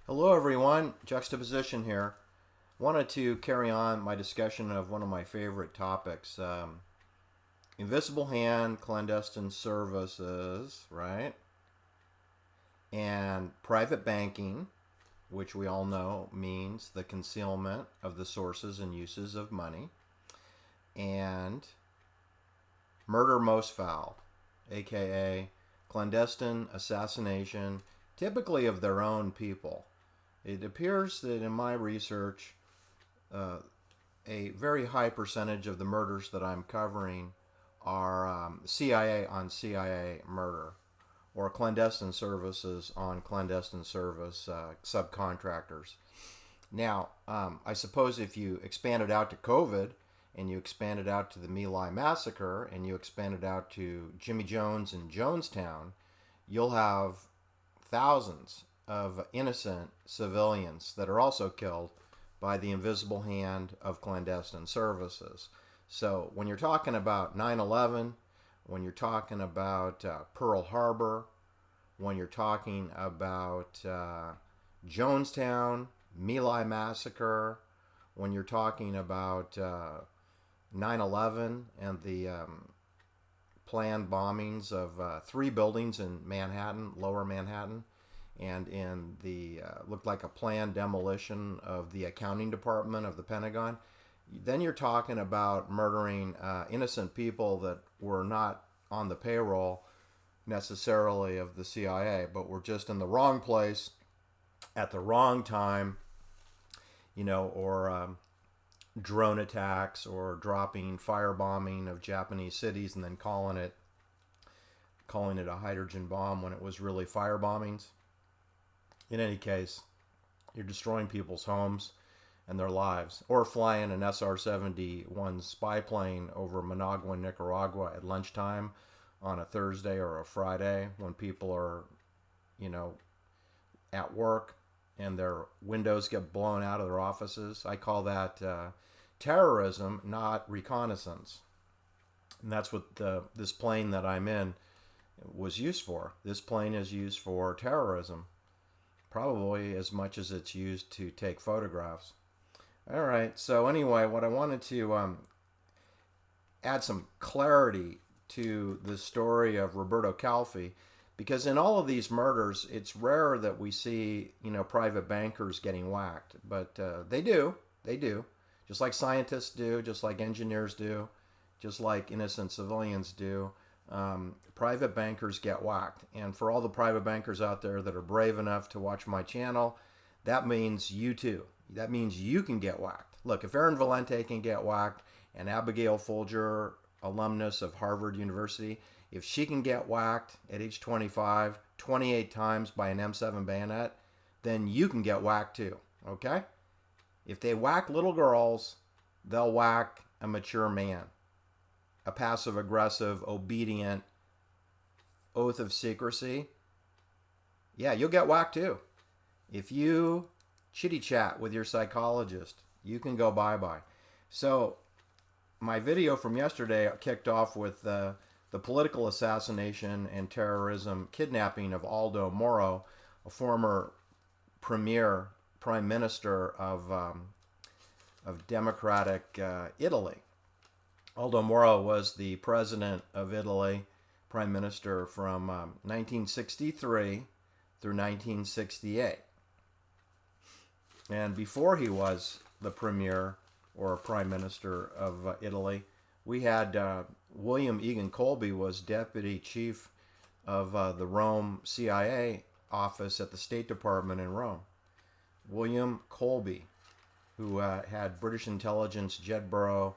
Hello, everyone. Juxtaposition here. Wanted to carry on my discussion of one of my favorite topics invisible hand, clandestine services, right? And private banking, which we all know means the concealment of the sources and uses of money, and murder most foul, aka clandestine assassination, typically of their own people. It appears that in my research, a very high percentage of the murders that I'm covering are CIA on CIA murder or clandestine services on clandestine service subcontractors. Now, I suppose if you expand it out to COVID and you expand it out to the My Lai massacre and you expand it out to Jimmy Jones in Jonestown, you'll have thousands of innocent civilians that are also killed by the invisible hand of clandestine services. So when you're talking about 9/11, when you're talking about Pearl Harbor, when you're talking about Jonestown, My Lai massacre, when you're talking about 9/11 and the planned bombings of three buildings in Manhattan, lower Manhattan, and in the looked like a planned demolition of the accounting department of the Pentagon, then you're talking about murdering innocent people that were not on the payroll necessarily of the CIA, but were just in the wrong place at the wrong time, or drone attacks or dropping firebombing of Japanese cities and then calling it a hydrogen bomb when it was really firebombings. In any case, you're destroying people's homes and their lives, or flying an SR-71 spy plane over Managua, Nicaragua at lunchtime on a Thursday or a Friday when people are, at work and their windows get blown out of their offices. I call that terrorism, not reconnaissance. And that's what this plane that I'm in was used for. This plane is used for terrorism, probably as much as it's used to take photographs. All right, so anyway, what I wanted to add some clarity to the story of Roberto Calvi, because in all of these murders, it's rare that we see, private bankers getting whacked, but they do, just like scientists do, just like engineers do, just like innocent civilians do. Private bankers get whacked. And for all the private bankers out there that are brave enough to watch my channel, that means you too. That means you can get whacked. Look, if Erin Valenti can get whacked and Abigail Folger, alumnus of Harvard University, if she can get whacked at age 25, 28 times by an M7 bayonet, then you can get whacked too, okay? If they whack little girls, they'll whack a mature man, a passive-aggressive, obedient, oath of secrecy. Yeah, you'll get whacked too. If you chitty-chat with your psychologist, you can go bye-bye. So my video from yesterday kicked off with the political assassination and terrorism kidnapping of Aldo Moro, a former prime minister of democratic Italy. Aldo Moro was the president of Italy, prime minister from 1963 through 1968. And before he was the premier or prime minister of Italy, we had William Egan Colby was deputy chief of the Rome CIA office at the State Department in Rome. William Colby, who had British intelligence Jedburgh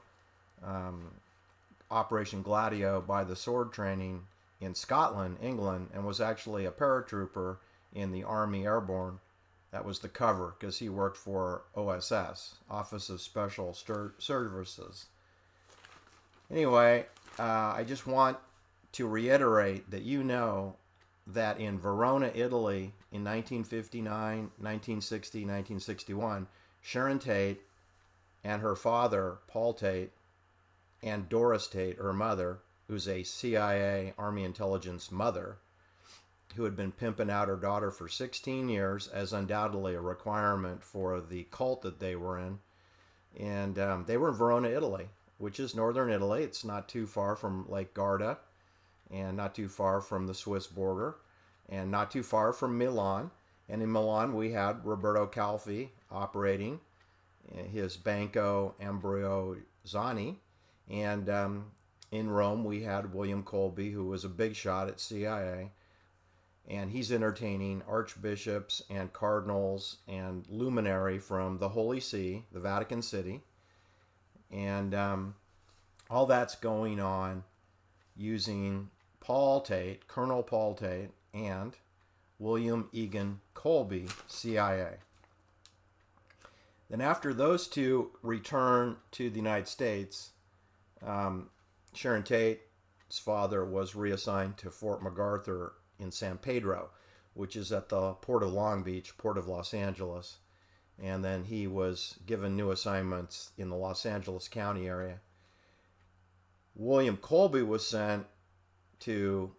Operation Gladio by the sword training in Scotland, England, and was actually a paratrooper in the Army Airborne. That was the cover because he worked for OSS, Office of Special Services. Anyway, I just want to reiterate that that in Verona, Italy, in 1959, 1960, 1961, Sharon Tate and her father, Paul Tate, and Doris Tate, her mother, who's a CIA Army intelligence mother, who had been pimping out her daughter for 16 years, as undoubtedly a requirement for the cult that they were in. And they were in Verona, Italy, which is northern Italy. It's not too far from Lake Garda, and not too far from the Swiss border, and not too far from Milan. And in Milan, we had Roberto Calvi operating his Banco Ambrogiani. And in Rome, we had William Colby, who was a big shot at CIA. And he's entertaining archbishops and cardinals and luminary from the Holy See, the Vatican City. And all that's going on using Paul Tate, Colonel Paul Tate, and William Egan Colby, CIA. Then after those two return to the United States, Sharon Tate's father was reassigned to Fort MacArthur in San Pedro, which is at the Port of Long Beach, Port of Los Angeles. And then he was given new assignments in the Los Angeles County area. William Colby was sent to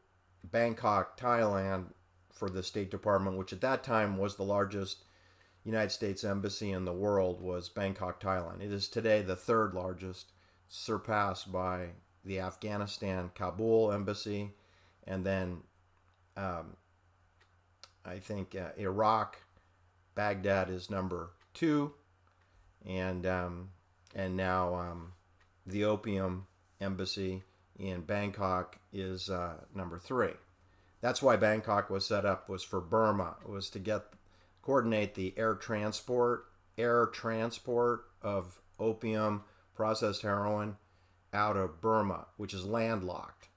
Bangkok, Thailand for the State Department, which at that time was the largest United States embassy in the world, was Bangkok, Thailand. It is today the third largest, surpassed by the Afghanistan Kabul embassy, and then I think Iraq, Baghdad is number 2, and now the Opium Embassy in Bangkok is number 3. That's why Bangkok was set up, was for Burma. It was to coordinate the air transport of opium, processed heroin, out of Burma, which is landlocked.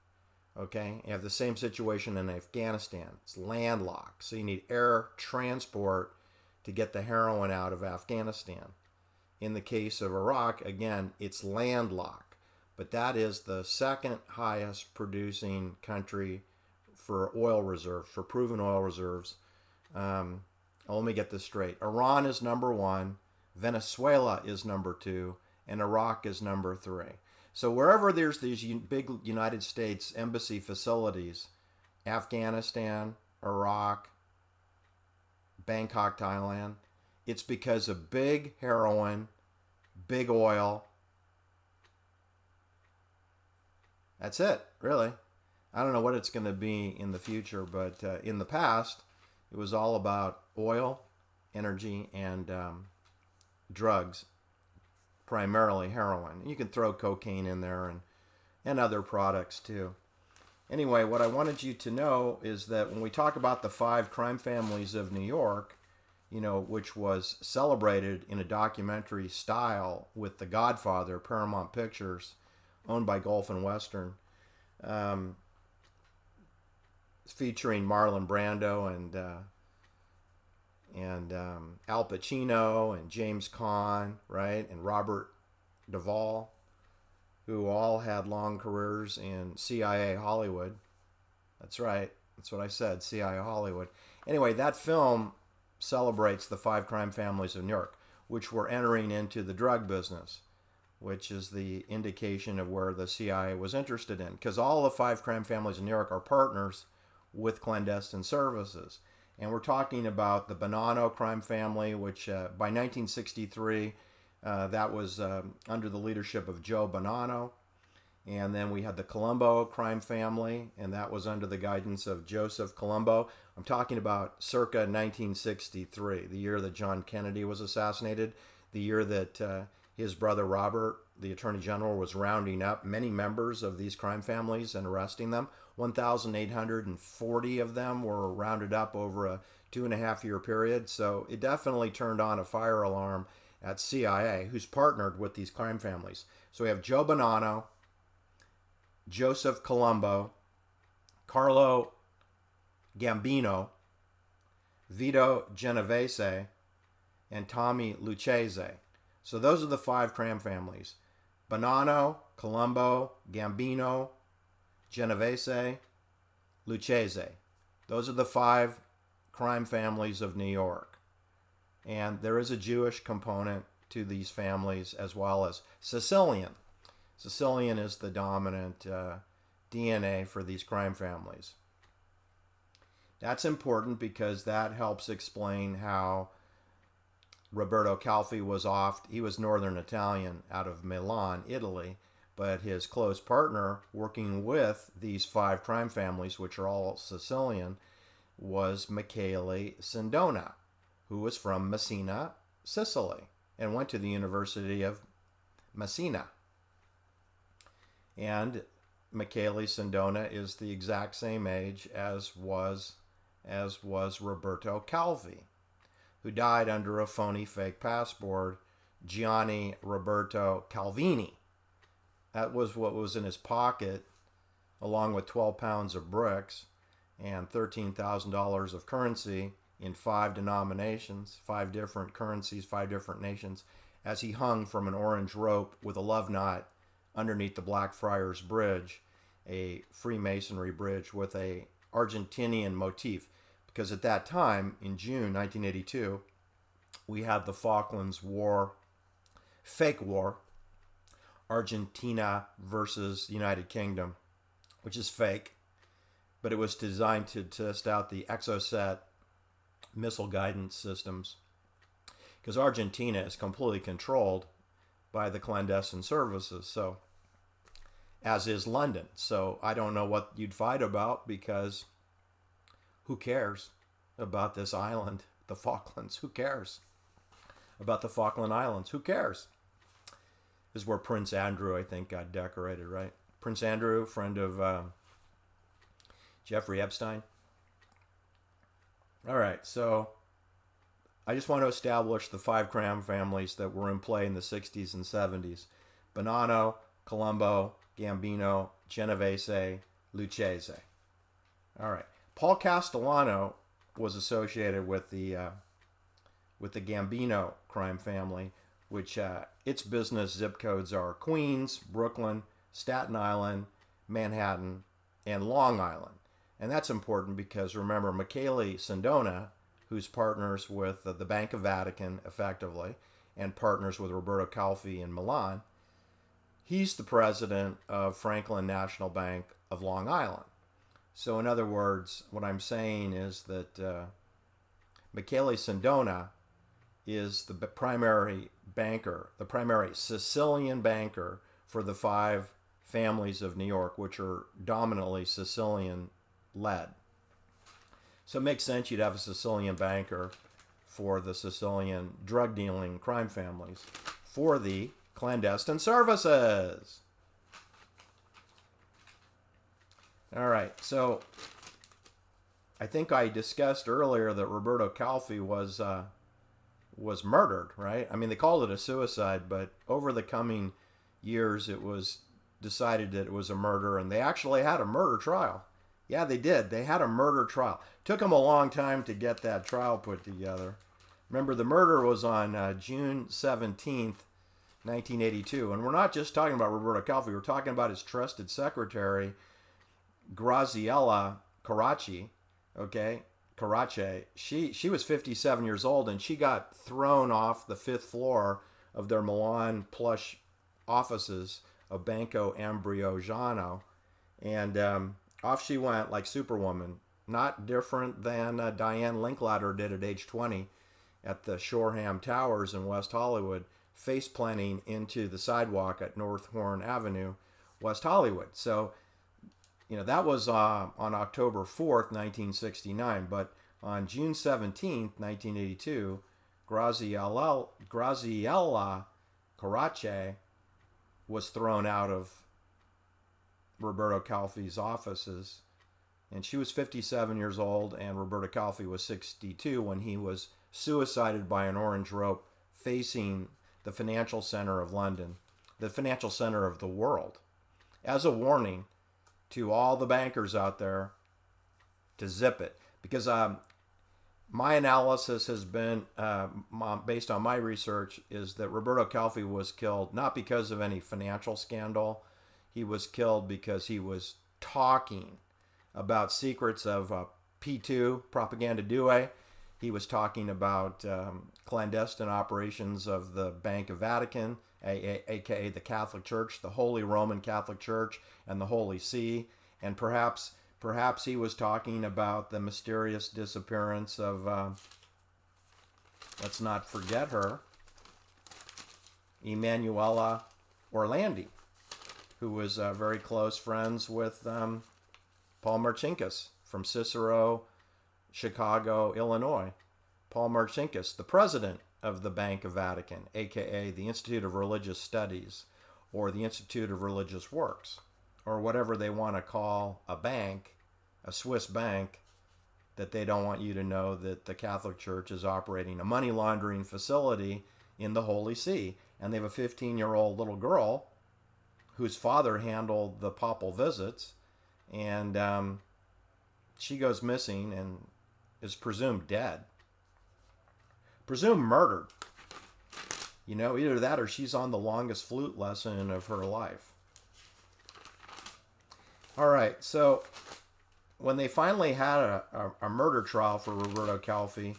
Okay, you have the same situation in Afghanistan. It's landlocked, so you need air transport to get the heroin out of Afghanistan. In the case of Iraq, again, it's landlocked, but that is the second highest producing country for oil reserves, for proven oil reserves. Let me get this straight. Iran is number 1, Venezuela is number 2, and Iraq is number 3. So wherever there's these big United States embassy facilities, Afghanistan, Iraq, Bangkok, Thailand, it's because of big heroin, big oil. That's it, really. I don't know what it's going to be in the future, but in the past, it was all about oil, energy, and drugs. Primarily heroin. You can throw cocaine in there and other products too. Anyway, what I wanted you to know is that when we talk about the 5 crime families of New York, which was celebrated in a documentary style with The Godfather, Paramount Pictures, owned by Gulf and Western, featuring Marlon Brando and Al Pacino and James Caan, right, and Robert Duvall, who all had long careers in CIA Hollywood. That's right. That's what I said, CIA Hollywood. Anyway, that film celebrates the 5 crime families of New York, which were entering into the drug business, which is the indication of where the CIA was interested in. Because all the 5 crime families in New York are partners with clandestine services. And we're talking about the Bonanno crime family, which by 1963, that was under the leadership of Joe Bonanno. And then we had the Colombo crime family, and that was under the guidance of Joseph Colombo. I'm talking about circa 1963, the year that John Kennedy was assassinated, the year that his brother Robert, the Attorney General, was rounding up many members of these crime families and arresting them. 1,840 of them were rounded up over a 2.5-year period. So it definitely turned on a fire alarm at CIA, who's partnered with these crime families. So we have Joe Bonanno, Joseph Colombo, Carlo Gambino, Vito Genovese, and Tommy Lucchese. So those are the 5 crime families: Bonanno, Colombo, Gambino, Genovese, Lucchese. Those are the 5 crime families of New York. And there is a Jewish component to these families, as well as Sicilian. Sicilian is the dominant DNA for these crime families. That's important because that helps explain how Roberto Calvi was off. He was Northern Italian out of Milan, Italy, but his close partner working with these 5 crime families, which are all Sicilian, was Michele Sindona, who was from Messina, Sicily, and went to the University of Messina. And Michele Sindona is the exact same age as was Roberto Calvi, who died under a phony fake passport, Gianni Roberto Calvini. That was what was in his pocket, along with 12 pounds of bricks and $13,000 of currency in 5 denominations, 5 different currencies, 5 different nations, as he hung from an orange rope with a love knot underneath the Blackfriars Bridge, a Freemasonry bridge with a Argentinian motif. Because at that time, in June 1982, we had the Falklands War, fake war, Argentina versus the United Kingdom, which is fake, but it was designed to test out the Exocet missile guidance systems, because Argentina is completely controlled by the clandestine services, so as is London. So I don't know what you'd fight about, because who cares about this island, the Falklands? Who cares about the Falkland Islands? Who cares? This is where Prince Andrew, I think, got decorated, right? Prince Andrew, friend of Jeffrey Epstein. All right, so I just want to establish the 5 crime families that were in play in the 60s and 70s. Bonanno, Colombo, Gambino, Genovese, Lucchese. All right. Paul Castellano was associated with the Gambino crime family, which its business zip codes are Queens, Brooklyn, Staten Island, Manhattan, and Long Island. And that's important because, remember, Michele Sindona, who's partners with the Bank of Vatican, effectively, and partners with Roberto Calvi in Milan, he's the president of Franklin National Bank of Long Island. So in other words, what I'm saying is that Michele Sindona is the primary banker, the primary Sicilian banker for the 5 families of New York, which are dominantly Sicilian-led. So it makes sense you'd have a Sicilian banker for the Sicilian drug-dealing crime families for the clandestine services. All right, so I think I discussed earlier that Roberto Calvi was murdered, right? I mean, they called it a suicide, but over the coming years, it was decided that it was a murder, and they actually had a murder trial. Yeah, they did. They had a murder trial. Took them a long time to get that trial put together. Remember, the murder was on June 17th, 1982, and we're not just talking about Roberto Calvi. We're talking about his trusted secretary, Graziella Correche, okay? Correche. She was 57 years old, and she got thrown off the 5th floor of their Milan plush offices of Banco Ambrosiano, and off she went like Superwoman. Not different than Diane Linkletter did at age 20 at the Shoreham Towers in West Hollywood, face planting into the sidewalk at North Horn Avenue, West Hollywood. So, you know, that was on October 4th, 1969. But on June 17th, 1982, Graziella Correche was thrown out of Roberto Calvi's offices. And she was 57 years old, and Roberto Calvi was 62 when he was suicided by an orange rope facing the financial center of London, the financial center of the world, as a warning to all the bankers out there to zip it. Because my analysis has been, based on my research, is that Roberto Calvi was killed not because of any financial scandal. He was killed because he was talking about secrets of P2, Propaganda Due. He was talking about clandestine operations of the Bank of Vatican, aka the Catholic Church, the Holy Roman Catholic Church, and the Holy See, and perhaps Perhaps he was talking about the mysterious disappearance of, let's not forget her, Emanuela Orlandi, who was very close friends with Paul Marcinkus from Cicero, Chicago, Illinois. Paul Marcinkus, the president of the Bank of Vatican, aka the Institute of Religious Studies, or the Institute of Religious Works, or whatever they want to call a bank, a Swiss bank, that they don't want you to know that the Catholic Church is operating a money laundering facility in the Holy See. And they have a 15-year-old little girl whose father handled the papal visits, and she goes missing and is presumed dead. Presumed murdered. You know, either that or she's on the longest flute lesson of her life. All right, so when they finally had a murder trial for Roberto Calvi,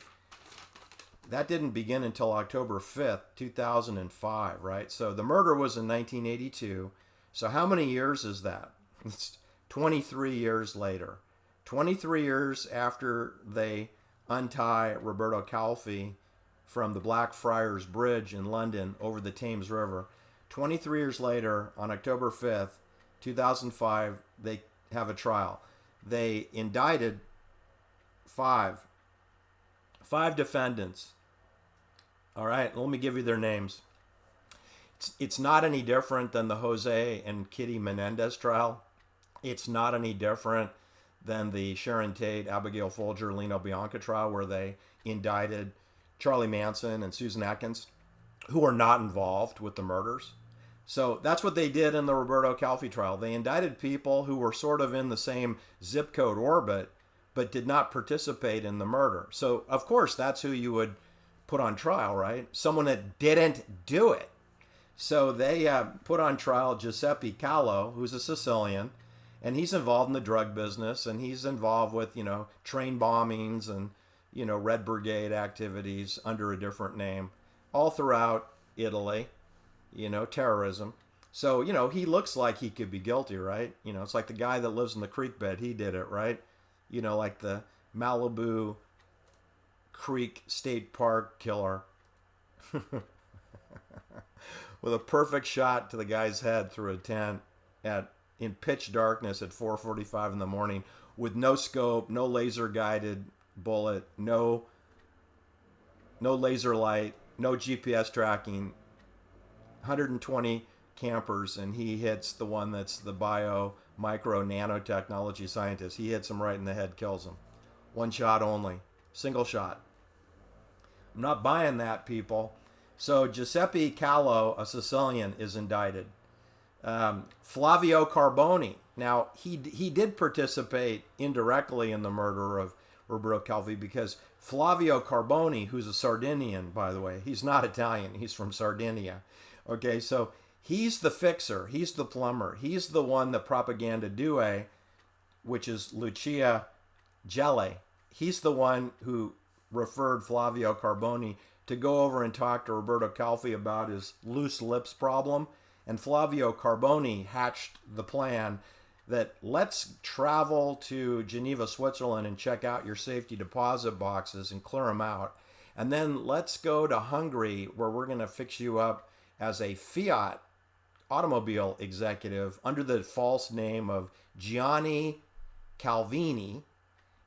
that didn't begin until October 5th, 2005, right? So the murder was in 1982. So how many years is that? It's 23 years later. 23 years after they untie Roberto Calvi from the Blackfriars Bridge in London over the Thames River. 23 years later, on October 5th, 2005, they have a trial. They indicted five defendants. All right, let me give you their names. It's not any different than the Jose and Kitty Menendez trial. It's not any different than the Sharon Tate, Abigail Folger, Leno Bianca trial, where they indicted Charlie Manson and Susan Atkins, who were not involved with the murders. So that's what they did in the Roberto Calvi trial. They indicted people who were sort of in the same zip code orbit, but did not participate in the murder. So, of course, that's who you would put on trial, right? Someone that didn't do it. So they put on trial Giuseppe Callo, who's a Sicilian, and he's involved in the drug business, and he's involved with, train bombings and, Red Brigade activities under a different name all throughout Italy, terrorism. So, he looks like he could be guilty, right? It's like the guy that lives in the creek bed. He did it, right? Like the Malibu Creek State Park killer with a perfect shot to the guy's head through a tent in pitch darkness at 4:45 in the morning with no scope, no laser guided bullet, no laser light, no GPS tracking, 120 campers, and he hits the one that's the bio micro nanotechnology scientist. He hits him right in the head, kills him. One shot only, single shot. I'm not buying that, people. So Giuseppe Callo, a Sicilian, is indicted. Flavio Carboni. Now, he did participate indirectly in the murder of Roberto Calvi because Flavio Carboni, who's a Sardinian, by the way, he's not Italian, he's from Sardinia. Okay, so he's the fixer, he's the plumber, he's the one that Propaganda Due, which is Lucia Gelli, he's the one who referred Flavio Carboni to go over and talk to Roberto Calvi about his loose lips problem. And Flavio Carboni hatched the plan that let's travel to Geneva, Switzerland and check out your safety deposit boxes and clear them out. And then let's go to Hungary where we're going to fix you up as a Fiat automobile executive under the false name of Gianni Calvini.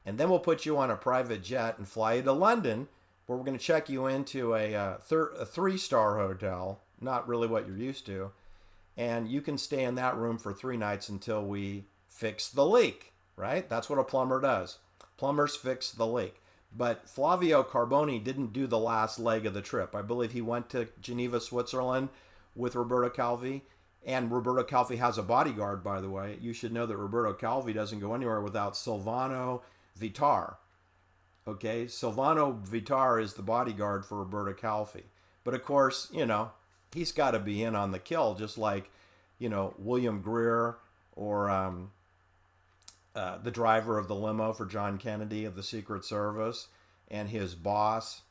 And then we'll put you on a private jet and fly you to London where we're going to check you into a 3-star hotel, not really what you're used to. And you can stay in that room for 3 nights until we fix the leak, right? That's what a plumber does. Plumbers fix the leak. But Flavio Carboni didn't do the last leg of the trip. I believe he went to Geneva, Switzerland with Roberto Calvi. And Roberto Calvi has a bodyguard, by the way. You should know that Roberto Calvi doesn't go anywhere without Silvano Vittar. Okay, Silvano Vittar is the bodyguard for Roberto Calvi. But of course, he's got to be in on the kill, just like, William Greer or the driver of the limo for John Kennedy of the Secret Service and his boss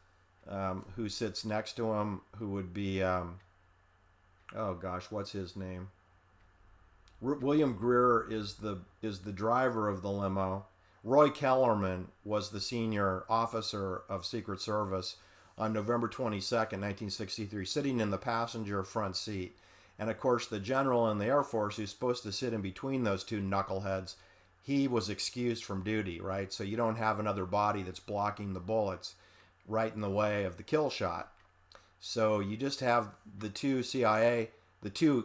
who sits next to him, who would be, what's his name? William Greer is the driver of the limo. Roy Kellerman was the senior officer of Secret Service on November 22nd, 1963, sitting in the passenger front seat. And of course, the general in the Air Force who's supposed to sit in between those two knuckleheads, he was excused from duty, right? So you don't have another body that's blocking the bullets right in the way of the kill shot. So you just have the two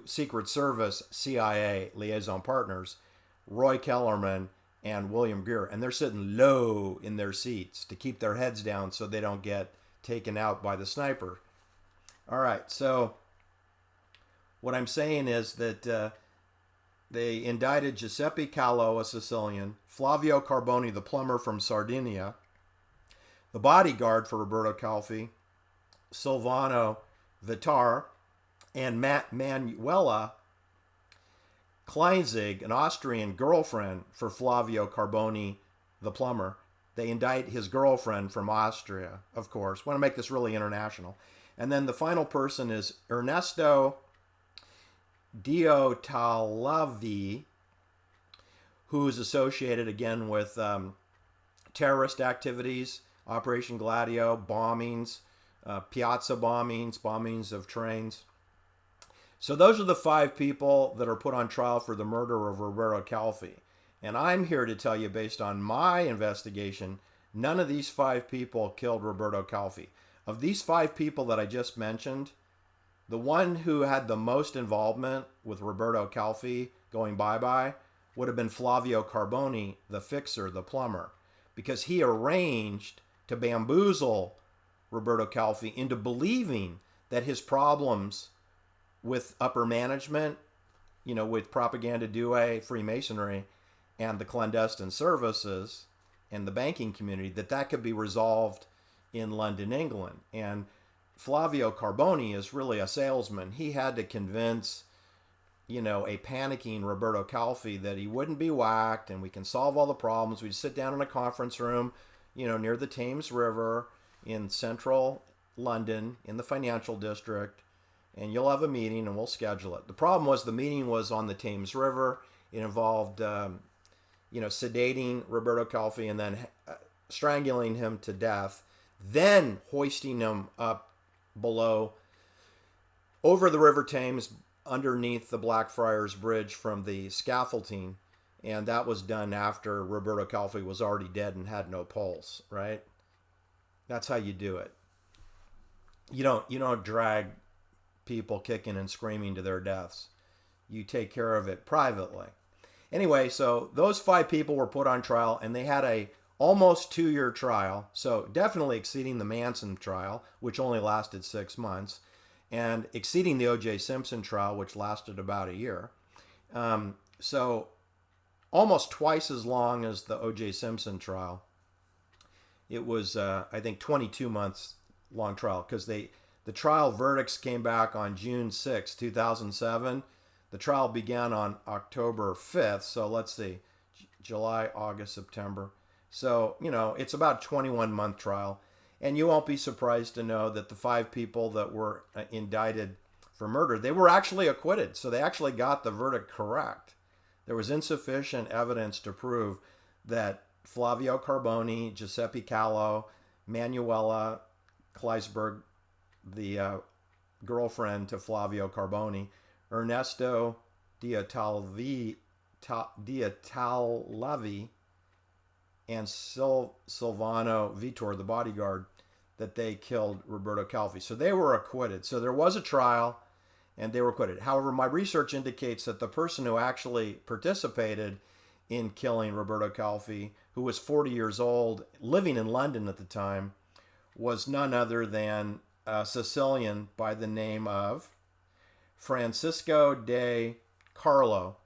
Secret Service CIA liaison partners, Roy Kellerman and William Greer, and they're sitting low in their seats to keep their heads down so they don't get taken out by the sniper. All right, so what I'm saying is that they indicted Giuseppe Callo, a Sicilian, Flavio Carboni, the plumber from Sardinia, the bodyguard for Roberto Calvi, Silvano Vittar, and Emanuela Kleinzig, an Austrian girlfriend for Flavio Carboni, the plumber. They indict his girlfriend from Austria, of course. Want to make this really international. And then the final person is Ernesto Diotalavi, who is associated again with terrorist activities, Operation Gladio, bombings, piazza bombings of trains. So those are the 5 people that are put on trial for the murder of Roberto Calvi. And I'm here to tell you, based on my investigation, none of these 5 people killed Roberto Calvi. Of these 5 people that I just mentioned, the one who had the most involvement with Roberto Calvi going bye-bye would have been Flavio Carboni, the fixer, the plumber, because he arranged to bamboozle Roberto Calvi into believing that his problems with upper management, with propaganda due, Freemasonry, and the clandestine services and the banking community, that could be resolved in London, England. And Flavio Carboni is really a salesman. He had to convince, a panicking Roberto Calvi that he wouldn't be whacked and we can solve all the problems. We'd sit down in a conference room, near the Thames River in central London in the financial district, and you'll have a meeting and we'll schedule it. The problem was the meeting was on the Thames River. It involved, sedating Roberto Calvi and then strangling him to death, then hoisting him up below, over the River Thames, underneath the Blackfriars Bridge from the scaffolding. And that was done after Roberto Calvi was already dead and had no pulse, right? That's how you do it. You don't drag people kicking and screaming to their deaths. You take care of it privately. Anyway, so those 5 people were put on trial, and they had a almost 2-year trial, so definitely exceeding the Manson trial, which only lasted 6 months, and exceeding the O.J. Simpson trial, which lasted about a year. So almost twice as long as the O.J. Simpson trial. It was, I think, 22 months long trial, because the trial verdicts came back on June 6, 2007. The trial began on October 5th. So let's see, July, August, September. So, it's about a 21-month trial. And you won't be surprised to know that the 5 people that were indicted for murder, they were actually acquitted. So they actually got the verdict correct. There was insufficient evidence to prove that Flavio Carboni, Giuseppe Callo, Emanuela Kleisberg, the girlfriend to Flavio Carboni, Ernesto Diatalavi, and Silvano Vittor, the bodyguard, that they killed Roberto Calvi. So they were acquitted. So there was a trial, and they were acquitted. However, my research indicates that the person who actually participated in killing Roberto Calvi, who was 40 years old, living in London at the time, was none other than a Sicilian by the name of Francisco di Carlo.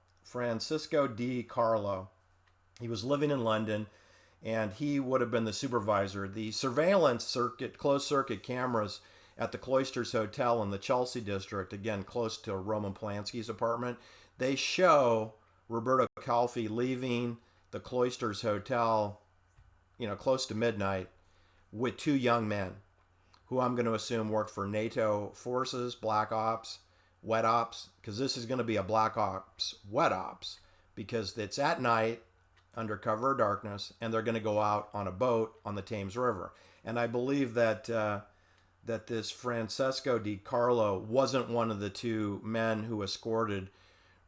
He was living in London, and he would have been the supervisor. The surveillance circuit, closed circuit cameras at the Cloisters Hotel in the Chelsea district, again close to Roman Polanski's apartment, they show Roberto Calvi leaving the Cloisters Hotel, close to midnight, with 2 young men who I'm going to assume worked for NATO forces, Black Ops, wet ops, because this is going to be a black ops, wet ops, because it's at night under cover of darkness, and they're going to go out on a boat on the Thames River. And I believe that that this Francesco Di Carlo wasn't one of the two men who escorted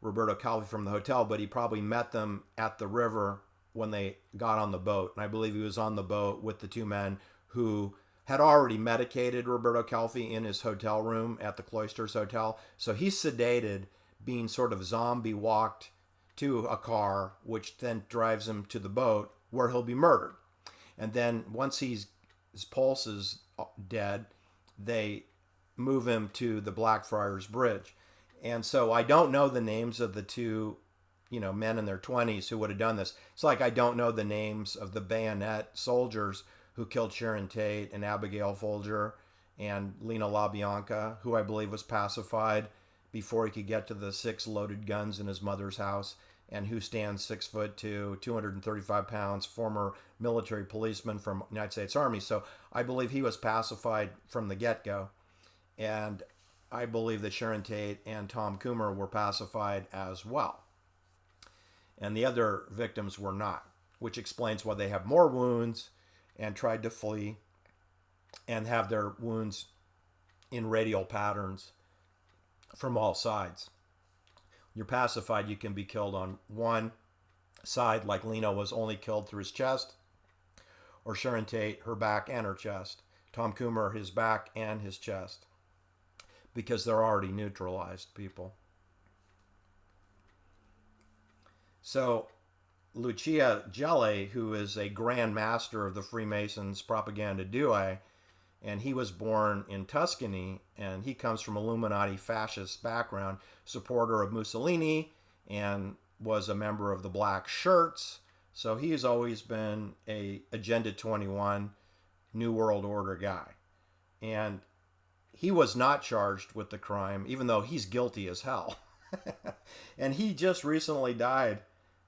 Roberto Calvi from the hotel, but he probably met them at the river when they got on the boat. And I believe he was on the boat with the two men who had already medicated Roberto Calvi in his hotel room at the Cloisters Hotel. So he's sedated, being sort of zombie walked to a car, which then drives him to the boat where he'll be murdered. And then once his pulse is dead, they move him to the Blackfriars Bridge. And so I don't know the names of the two, men in their 20s who would have done this. It's like I don't know the names of the bayonet soldiers who killed Sharon Tate and Abigail Folger and Lena LaBianca, who I believe was pacified before he could get to the 6 loaded guns in his mother's house, and who stands 6'2", 235 pounds, former military policeman from United States Army. So I believe he was pacified from the get-go. And I believe that Sharon Tate and Tom Coomer were pacified as well. And the other victims were not, which explains why they have more wounds and tried to flee and have their wounds in radial patterns from all sides. When you're pacified, you can be killed on one side, like Lena was only killed through his chest, or Sharon Tate, her back and her chest. Tom Coomer, his back and his chest, because they're already neutralized people. So Lucia Gelli, who is a Grand Master of the Freemasons Propaganda Due, and he was born in Tuscany, and he comes from Illuminati fascist background, supporter of Mussolini, and was a member of the Black Shirts. So he's always been a Agenda 21 New World Order guy. And he was not charged with the crime, even though he's guilty as hell. And he just recently died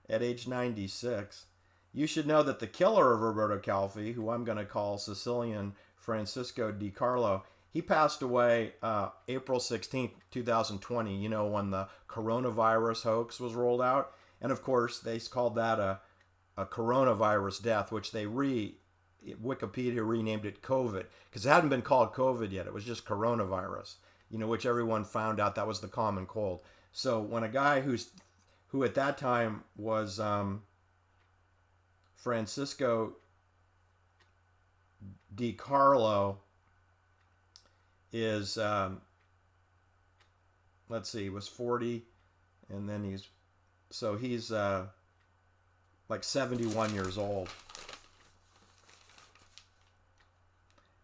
at age 96. You should know that the killer of Roberto Calvi, who I'm going to call Sicilian Francisco Di Carlo, he passed away April 16th, 2020, when the coronavirus hoax was rolled out. And of course, they called that a coronavirus death, which Wikipedia renamed it COVID, because it hadn't been called COVID yet. It was just coronavirus, which everyone found out that was the common cold. So when a guy who at that time was Francisco Di Carlo is, was 40, and then he's like 71 years old.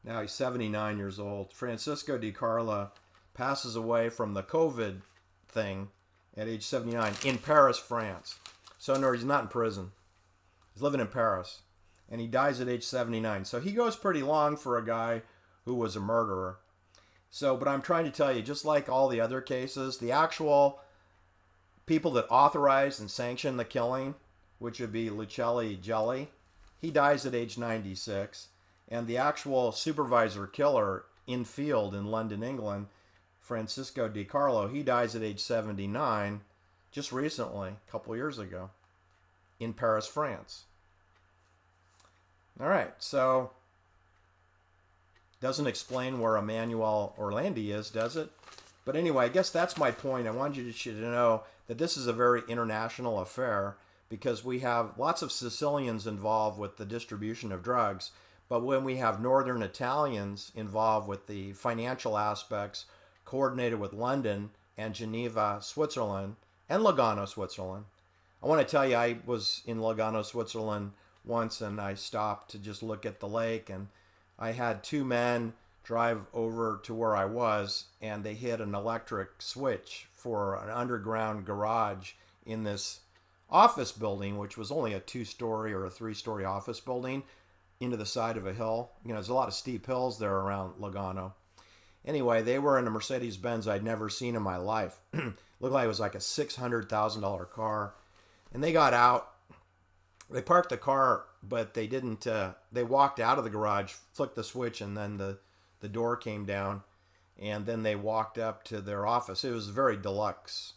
Now he's 79 years old. Francisco Di Carlo passes away from the COVID thing at age 79 in Paris, France. So no, he's not in prison. He's living in Paris. And he dies at age 79. So he goes pretty long for a guy who was a murderer. So, but I'm trying to tell you, just like all the other cases, the actual people that authorized and sanctioned the killing, which would be Lucelli Gelli, he dies at age 96. And the actual supervisor killer in field in London, England, Francisco Di Carlo, he dies at age 79 just recently, a couple years ago, in Paris, France. All right, so doesn't explain where Emanuela Orlandi is, does it? But anyway, I guess that's my point. I wanted you to know that this is a very international affair, because we have lots of Sicilians involved with the distribution of drugs. But when we have Northern Italians involved with the financial aspects, coordinated with London and Geneva, Switzerland, and Lugano, Switzerland. I want to tell you, I was in Lugano, Switzerland once, and I stopped to just look at the lake, and I had two men drive over to where I was, and they hit an electric switch for an underground garage in this office building, which was only a 2-story or a 3-story office building, into the side of a hill. There's a lot of steep hills there around Lugano. Anyway, they were in a Mercedes-Benz I'd never seen in my life. Looked like it was like a $600,000 car. And they got out. They parked the car, but they didn't. They walked out of the garage, flicked the switch, and then the door came down. And then they walked up to their office. It was a very deluxe,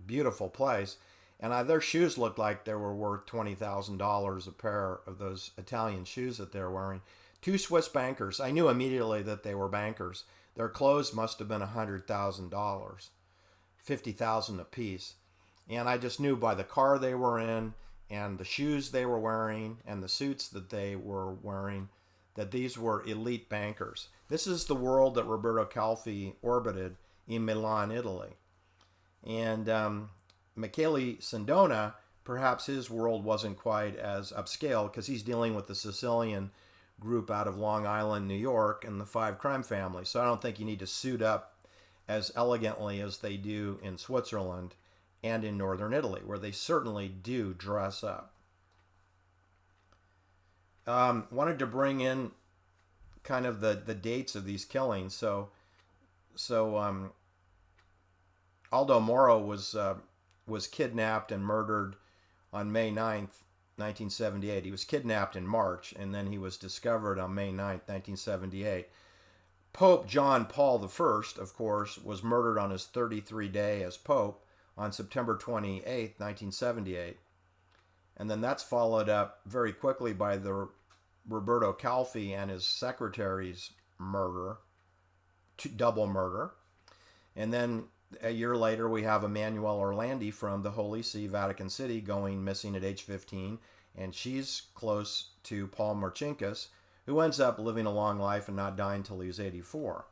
beautiful place. And their shoes looked like they were worth $20,000 a pair of those Italian shoes that they're wearing. Two Swiss bankers. I knew immediately that they were bankers. Their clothes must have been $100,000, $50,000 a piece. And I just knew by the car they were in and the shoes they were wearing and the suits that they were wearing that these were elite bankers. This is the world that Roberto Calvi orbited in Milan, Italy. And Michele Sindona, perhaps his world wasn't quite as upscale because he's dealing with the Sicilian group out of Long Island, New York, and the Five Crime Family. So I don't think you need to suit up as elegantly as they do in Switzerland and in northern Italy, where they certainly do dress up. Wanted to bring in kind of the dates of these killings. So Aldo Moro was kidnapped and murdered on May 9th, 1978. He was kidnapped in March, and then he was discovered on May 9th, 1978. Pope John Paul I, of course, was murdered on his 33rd day as Pope on September 28th, 1978. And then that's followed up very quickly by the Roberto Calvi and his secretary's murder, double murder. And then a year later, we have Emanuela Orlandi from the Holy See, Vatican City, going missing at age 15. And she's close to Paul Marcinkus, who ends up living a long life and not dying until he was 84.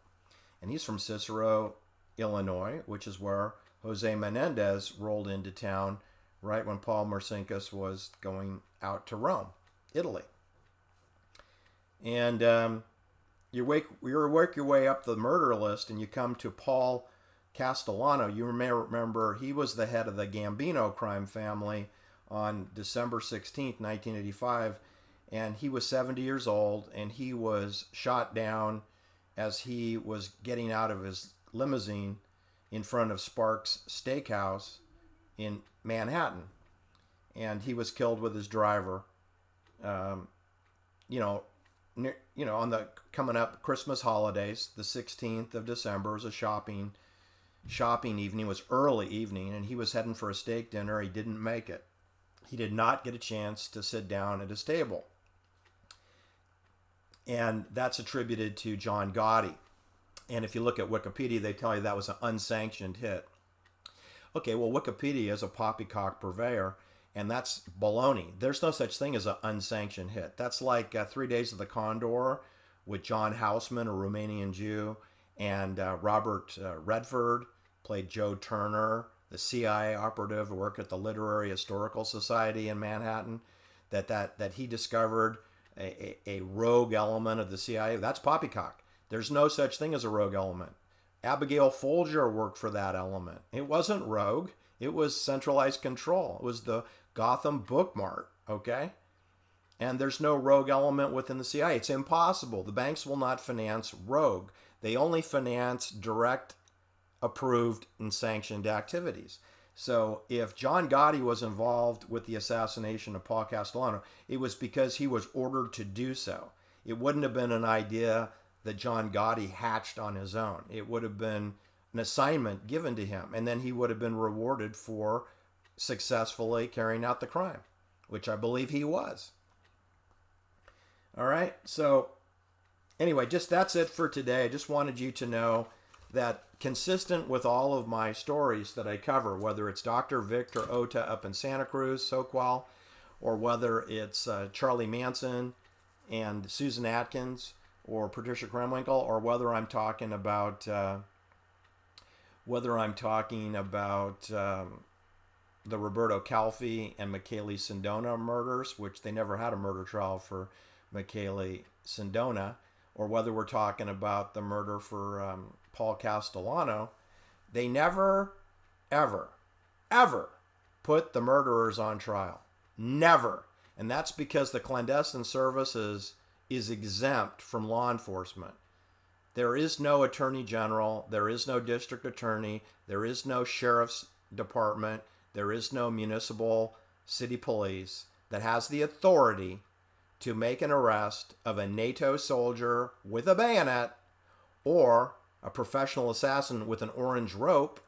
And he's from Cicero, Illinois, which is where Jose Menendez rolled into town right when Paul Marcinkus was going out to Rome, Italy. And you work your way up the murder list, and you come to Paul Castellano. You may remember he was the head of the Gambino crime family on December 16th, 1985, and he was 70 years old, and he was shot down as he was getting out of his limousine in front of Sparks Steakhouse in Manhattan, and he was killed with his driver. On the coming up Christmas holidays, the 16th of December was a shopping evening. It was early evening, and he was heading for a steak dinner. He didn't make it. He did not get a chance to sit down at his table, and that's attributed to John Gotti. And if you look at Wikipedia, they tell you that was an unsanctioned hit. Okay, well, Wikipedia is a poppycock purveyor, and that's baloney. There's no such thing as an unsanctioned hit. That's like 3 Days of the Condor with John Houseman, a Romanian Jew, and Robert Redford played Joe Turner, the CIA operative who worked at the Literary Historical Society in Manhattan, that he discovered a rogue element of the CIA. That's poppycock. There's no such thing as a rogue element. Abigail Folger worked for that element. It wasn't rogue. It was centralized control. It was the Gotham Book Mart, okay? And there's no rogue element within the CIA. It's impossible. The banks will not finance rogue. They only finance direct, approved, and sanctioned activities. So if John Gotti was involved with the assassination of Paul Castellano, it was because he was ordered to do so. It wouldn't have been an idea that John Gotti hatched on his own. It would have been an assignment given to him, and then he would have been rewarded for successfully carrying out the crime, which I believe he was. All right, so anyway, that's it for today. I just wanted you to know that consistent with all of my stories that I cover, whether it's Dr. Victor Ota up in Santa Cruz, Soquel, or whether it's Charlie Manson and Susan Atkins or Patricia Kremwinkle, or whether I'm talking about the Roberto Calvi and Michele Sindona murders, which they never had a murder trial for Michele Sindona, or whether we're talking about the murder for Paul Castellano, they never, ever, ever put the murderers on trial. Never. And that's because the clandestine service is exempt from law enforcement. There is no attorney general. There is no district attorney. There is no sheriff's department. There is no municipal city police that has the authority to make an arrest of a NATO soldier with a bayonet or a professional assassin with an orange rope,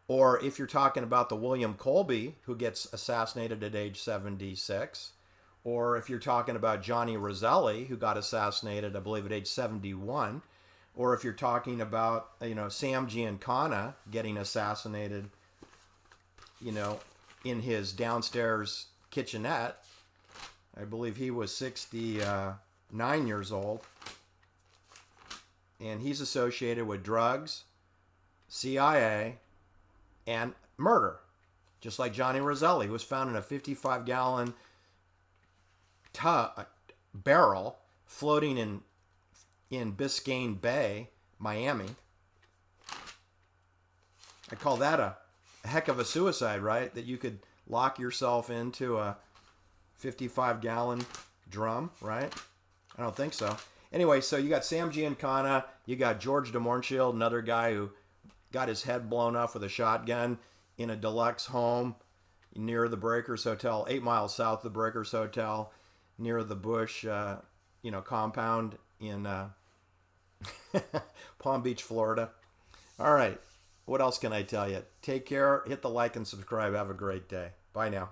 or if you're talking about the William Colby who gets assassinated at age 76, or if you're talking about Johnny Roselli who got assassinated, I believe, at age 71, or if you're talking about, Sam Giancana getting assassinated, in his downstairs kitchenette. I believe he was 69 years old. And he's associated with drugs, CIA, and murder. Just like Johnny Roselli, who was found in a 55-gallon barrel floating in Biscayne Bay, Miami. I call that a heck of a suicide, right? That you could lock yourself into a 55-gallon drum, right? I don't think so. Anyway, so you got Sam Giancana, you got George DeMornshield, another guy who got his head blown off with a shotgun in a deluxe home near the Breakers Hotel, 8 miles south of the Breakers Hotel, near the Bush, compound in Palm Beach, Florida. All right, what else can I tell you? Take care, hit the like and subscribe. Have a great day. Bye now.